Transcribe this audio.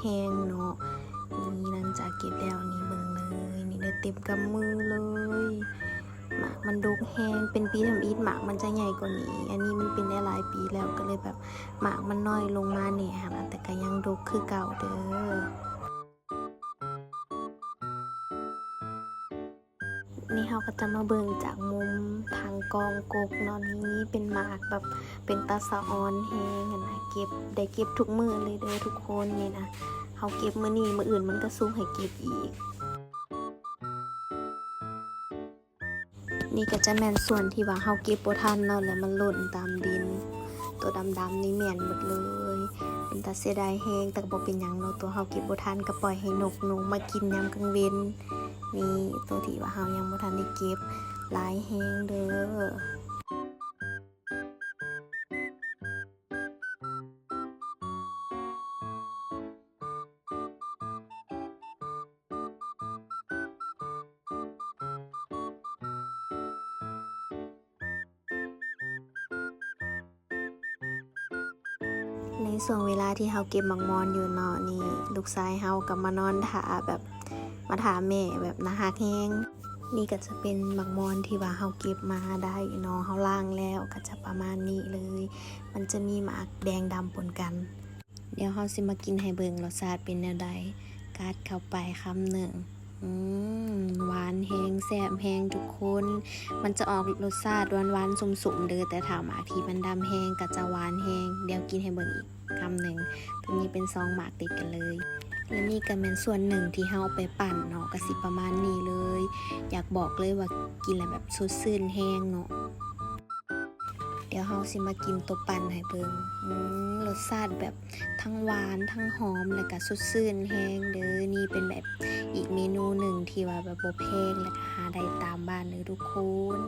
แห้งเนาะนี่หลังจากเก็บแล้วนี่เบิ่งเลยนี่ได้เต็มกำมือเลยหมากมันดกแห้งเป็นปีทำอิฐหมากมันจะใหญ่กว่านี้อันนี้มันเป็นได้หลายปีแล้วก็เลยแบบหมากมันน้อยลงมาเนี่ยค่ะแต่ก็ยังดกคือเก่าเด้อนี่เราก็จะมาเบิ่งจากมุมทางกองกกเนาะนี้เป็นหมากแบบเป็นตาสะออนแห้งนะเก็บได้เก็บทุกมื้อเลยเด้อทุกคนนี่นะเขาเก็บมื้อนี้มื้ออื่นมันก็สูงให้เก็บอีกนี่ก็จะแม่นส่วนที่ว่าเขาเก็บบ่ทันเนาะแล้วมันหล่นตามดินตัวดำๆนี่แม่นหมดเลยเป็นตาเสียดายแห้งแต่ก็บ่เป็นหยังเนาะตัวเขาเก็บบ่ทันก็ปล่อยให้นกหนูมากินยามกลางเว้นนี่ตัวที่ว่าเขายังบ่ทันได้เก็บหลายแห้งเด้อในช่วงเวลาที่เขาเก็บหมากมอนอยู่เนาะนี่ลูกชายเขาก็มานอนท่าแบบมาถามแม่แบบนะฮักแห้งนี่ก็จะเป็นหมากมอนที่ว่าเขาเก็บมาได้เนาะเขาล้างแล้วก็จะประมาณนี้เลยมันจะมีหมากแดงดำปนกันเดี๋ยวเขาสิมากินให้เบิ่งรสชาติเป็นแนวใดกัดเข้าไปคำหนึ่งหวานแห้งแซ่บแห้งทุกคนมันจะออกรสชาติหวานๆสุ่มๆเด้อแต่ถ้าหมากที่มันดำแห้งก็จะหวานแห้งเดี๋ยวกินให้เบิ่งอีกคำหนึ่งตัวนี้เป็น2หมากติดกันเลยและนี่ก็เป็นส่วนหนึ่งที่เฮาไปปั่นเนาะก็สิประมาณนี้เลยอยากบอกเลยว่ากินแล้วแบบสดชื่นแห้งเนาะเดี๋ยวเฮาสิมากินตัวปั่นให้เบิ่งรสชาติแบบทั้งหวานทั้งหอมแล้วก็สดชื่นแห้งเด้อนี่เป็นแบบอีกเมนูหนึ่งที่ว่าแบบบ่แพงและก็หาได้ตามบ้านเลยทุกคน